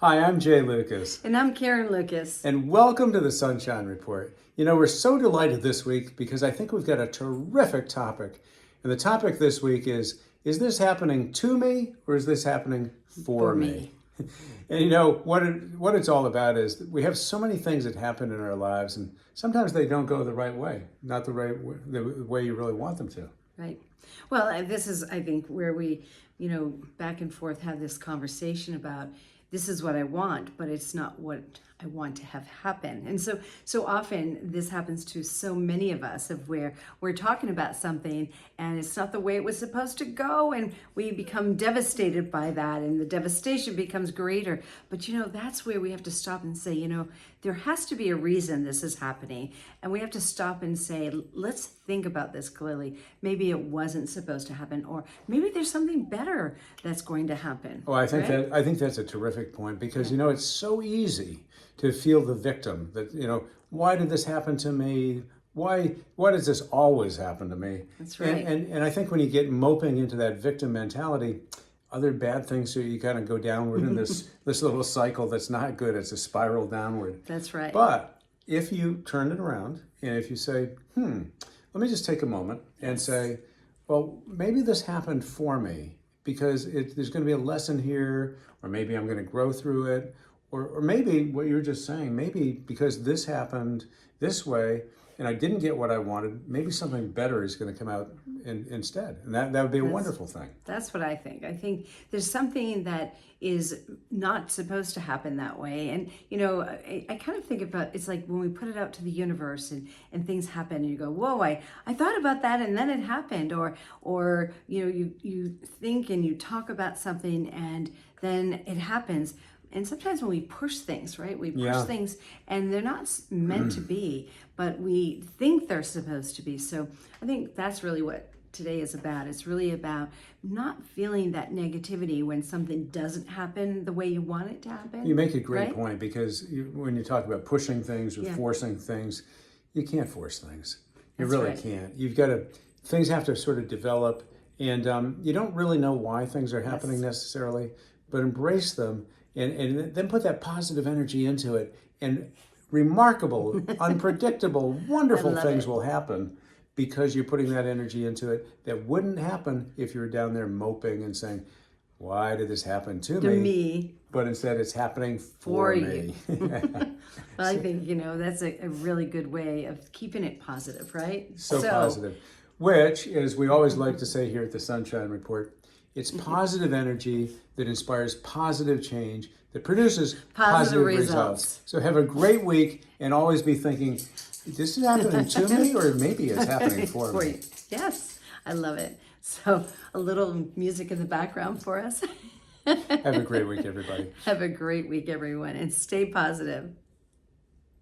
Hi, I'm Jay Lucas, And I'm Karen Lucas. and welcome to the Sunshine Report. You know, we're so delighted this week because I think we've got a terrific topic. And the topic this week is this happening to me or is this happening for me? And you know, what it's all about is that we have so many things that happen in our lives, and sometimes they don't go the right way, not the right way, the way you really want them to. Right. Well, this is, I think, where we, back and forth have this conversation about this is what I want, but it's not what I want to have happen. And so often this happens to so many of us, of where we're talking about something and it's not the way it was supposed to go, and we become devastated by that, and the devastation becomes greater. But that's where we have to stop and say, there has to be a reason this is happening, and we have to stop and say, let's think about this clearly. Maybe it wasn't supposed to happen, or maybe there's something better that's going to happen. Oh, right? I think that's a terrific point because it's so easy to feel the victim that why did this happen to me? Why does this always happen to me? That's right. And I think when you get moping into that victim mentality, other bad things, so you kind of go downward in this little cycle that's not good. It's a spiral downward. That's right. But if you turn it around and if you say, let me just take a moment and say, well, maybe this happened for me because there's going to be a lesson here, or maybe I'm going to grow through it, or maybe what you were just saying, maybe because this happened this way and I didn't get what I wanted, maybe something better is going to come out instead. And that would be a wonderful thing. That's what I think. I think there's something that is not supposed to happen that way. And, I kind of think about, it's like when we put it out to the universe and things happen and you go, whoa, I thought about that and then it happened. Or you think and you talk about something and then it happens. And sometimes when we push things, right, we push things and they're not meant to be, but we think they're supposed to be. So I think that's really what today is about. It's really about not feeling that negativity when something doesn't happen the way you want it to happen. You make a great right? point because when you talk about pushing things or forcing things, you can't force things. You That's really right. can't. You've got to, things have to sort of develop, and you don't really know why things are happening necessarily, but embrace them and then put that positive energy into it, and remarkable, unpredictable, wonderful things will happen because you're putting that energy into it that wouldn't happen if you were down there moping and saying, why did this happen to me? But instead it's happening for me. Well, I think, that's a really good way of keeping it positive, right? So positive. Which, as we always like to say here at the Sunshine Report, it's positive energy that inspires positive change that produces positive results. So have a great week and always be thinking, this is happening to me or maybe it's happening for me. You. Yes, I love it. So a little music in the background for us. Have a great week, everybody. Have a great week, everyone, and stay positive.